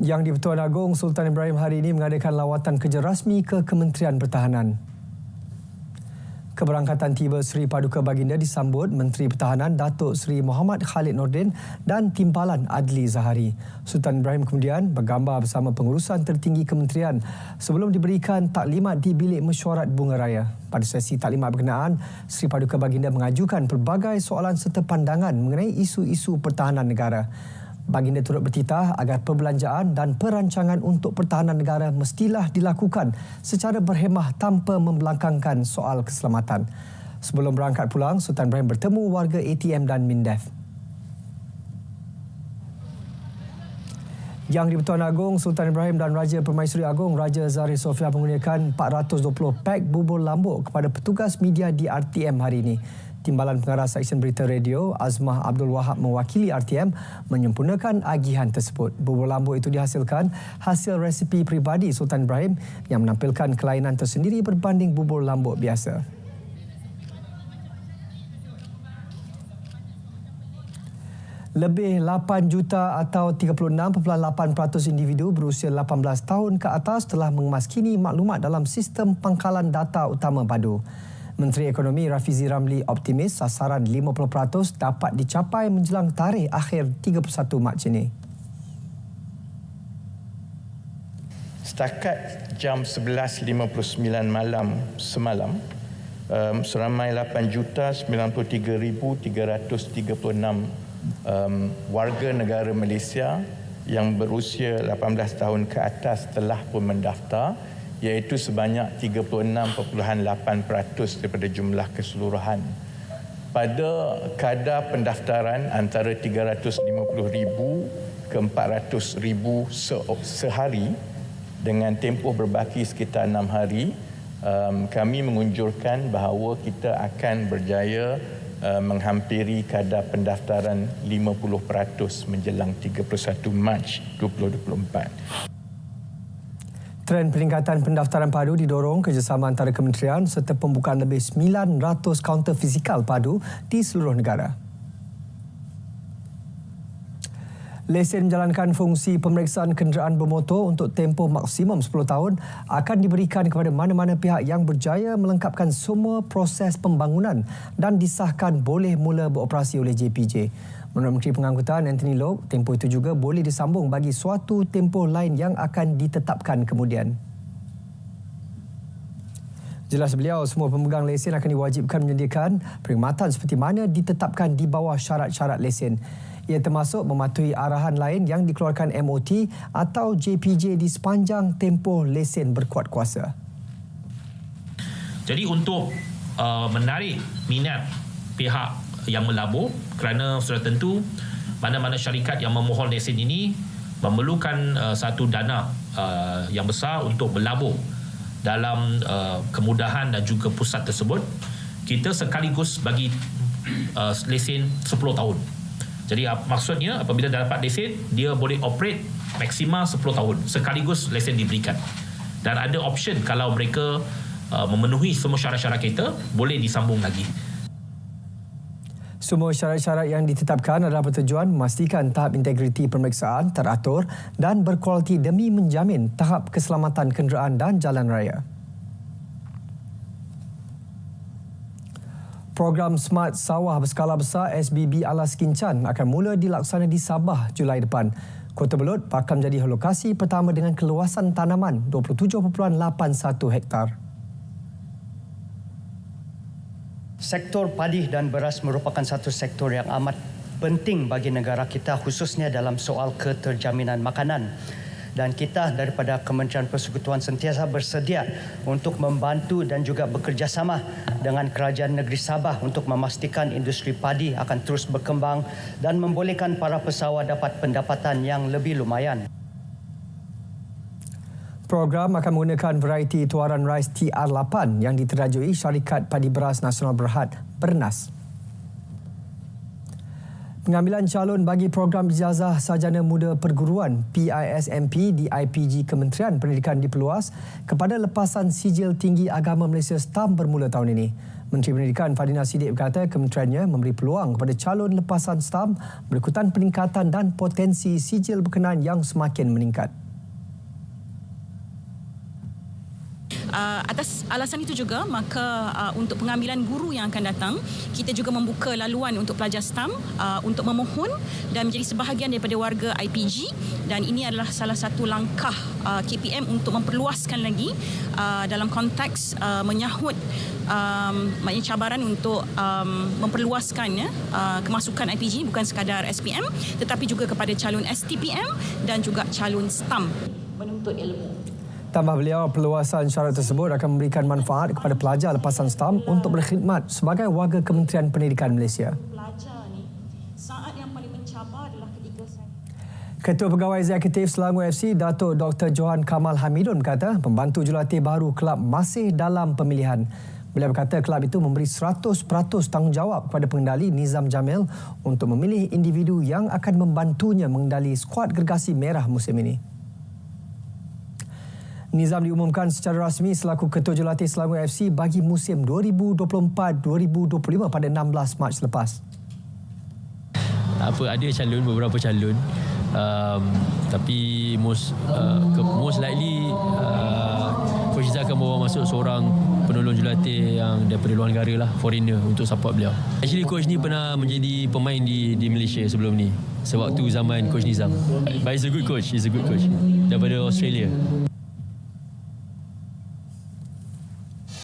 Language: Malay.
Yang di-Pertuan Agong Sultan Ibrahim hari ini mengadakan lawatan kerja rasmi ke Kementerian Pertahanan. Keberangkatan tiba Seri Paduka Baginda disambut Menteri Pertahanan Datuk Seri Muhammad Khalid Nordin dan Timpalan Adli Zahari. Sultan Ibrahim kemudian bergambar bersama pengurusan tertinggi kementerian sebelum diberikan taklimat di Bilik Mesyuarat Bunga Raya. Pada sesi taklimat berkenaan, Seri Paduka Baginda mengajukan pelbagai soalan serta pandangan mengenai isu-isu pertahanan negara. Baginda turut bertitah agar perbelanjaan dan perancangan untuk pertahanan negara mestilah dilakukan secara berhemah tanpa membelangkangkan soal keselamatan. Sebelum berangkat pulang, Sultan Ibrahim bertemu warga ATM dan MINDEF. Yang di-Pertuan Agong Sultan Ibrahim dan Raja Permaisuri Agong Raja Zahri Sofia mengurniakan 420 pek bubur lambuk kepada petugas media di RTM hari ini. Timbalan Pengarah Seksyen Berita Radio Azmah Abdul Wahab mewakili RTM menyempurnakan agihan tersebut. Bubur lambuk itu dihasilkan hasil resipi peribadi Sultan Ibrahim yang menampilkan kelainan tersendiri berbanding bubur lambuk biasa. Lebih 8 juta atau 36.8% individu berusia 18 tahun ke atas telah mengemaskini maklumat dalam sistem pangkalan data utama padu. Menteri Ekonomi Rafizi Ramli optimis sasaran 50% dapat dicapai menjelang tarikh akhir 31 Mac ini. Setakat jam 11.59 malam semalam, seramai 8,93,336 warga negara Malaysia yang berusia 18 tahun ke atas telah pun mendaftar, iaitu sebanyak 36.8% daripada jumlah keseluruhan. Pada kadar pendaftaran antara 350,000 ke 400,000 sehari dengan tempoh berbaki sekitar 6 hari, kami mengunjurkan bahawa kita akan berjaya menghampiri kadar pendaftaran 50% menjelang 31 Mac 2024. Trend peningkatan pendaftaran padu didorong kerjasama antara kementerian serta pembukaan lebih 900 kaunter fizikal padu di seluruh negara. Lesen menjalankan fungsi pemeriksaan kenderaan bermotor untuk tempoh maksimum 10 tahun akan diberikan kepada mana-mana pihak yang berjaya melengkapkan semua proses pembangunan dan disahkan boleh mula beroperasi oleh JPJ. Menurut Menteri Pengangkutan Anthony Loke, tempoh itu juga boleh disambung bagi suatu tempoh lain yang akan ditetapkan kemudian. Jelas beliau, semua pemegang lesen akan diwajibkan menyediakan perkhidmatan seperti mana ditetapkan di bawah syarat-syarat lesen. Ia termasuk mematuhi arahan lain yang dikeluarkan MOT atau JPJ di sepanjang tempoh lesen berkuat kuasa. Jadi untuk menarik minat pihak yang melabur, kerana sudah tentu mana-mana syarikat yang memohon lesen ini memerlukan satu dana yang besar untuk melabur dalam kemudahan dan juga pusat tersebut. Kita sekaligus bagi lesen 10 tahun. Jadi maksudnya apabila dah dapat lesen, dia boleh operate maksimal 10 tahun sekaligus lesen diberikan. Dan ada option kalau mereka memenuhi semua syarat-syarat kita, boleh disambung lagi. Semua syarat-syarat yang ditetapkan adalah bertujuan memastikan tahap integriti pemeriksaan teratur dan berkualiti demi menjamin tahap keselamatan kenderaan dan jalan raya. Program Smart Sawah Berskala Besar SBB Alas Kincan akan mula dilaksana di Sabah Julai depan. Kota Belud bakal menjadi lokasi pertama dengan keluasan tanaman 27.81 hektar. Sektor padi dan beras merupakan satu sektor yang amat penting bagi negara kita, khususnya dalam soal keterjaminan makanan. Dan kita daripada Kementerian Persekutuan sentiasa bersedia untuk membantu dan juga bekerjasama dengan Kerajaan Negeri Sabah untuk memastikan industri padi akan terus berkembang dan membolehkan para pesawah dapat pendapatan yang lebih lumayan. Program akan menggunakan varieti tuaran rais TR8 yang diterajui Syarikat Padi Beras Nasional Berhad, Bernas. Pengambilan calon bagi program Ijazah Sarjana Muda Perguruan PISMP di IPG Kementerian Pendidikan diperluas kepada lepasan sijil tinggi agama Malaysia STAM bermula tahun ini. Menteri Pendidikan Fadina Sidik berkata kementeriannya memberi peluang kepada calon lepasan stam berikutan peningkatan dan potensi sijil berkenaan yang semakin meningkat. Atas alasan itu juga, maka untuk pengambilan guru yang akan datang, kita juga membuka laluan untuk pelajar STAM untuk memohon dan menjadi sebahagian daripada warga IPG, dan ini adalah salah satu langkah KPM untuk memperluaskan lagi dalam konteks menyahut maknanya cabaran untuk memperluaskan kemasukan IPG bukan sekadar SPM tetapi juga kepada calon STPM dan juga calon STAM menuntut ilmu. Tambah beliau, perluasan syarat tersebut akan memberikan manfaat kepada pelajar lepasan STAM untuk berkhidmat sebagai warga Kementerian Pendidikan Malaysia. Pelajar ni, saat yang paling mencabar adalah ketika saya... Ketua Pegawai Eksekutif Selangor FC, Datuk Dr. Johan Kamal Hamidun berkata pembantu jurulatih baru kelab masih dalam pemilihan. Beliau berkata kelab itu memberi 100% tanggungjawab kepada pengendali Nizam Jamil untuk memilih individu yang akan membantunya mengendali skuad gergasi merah musim ini. Nizam diumumkan secara rasmi selaku Ketua Jurulatih Selangor FC bagi musim 2024-2025 pada 16 Mac lepas. Ada beberapa calon, tapi most likely Coach Izzah akan bawa masuk seorang penolong jurulatih yang daripada luar negara lah, foreigner, untuk support beliau. Actually Coach ni pernah menjadi pemain di Malaysia sebelum ni, sewaktu zaman Coach Nizam. But he's a good coach daripada Australia.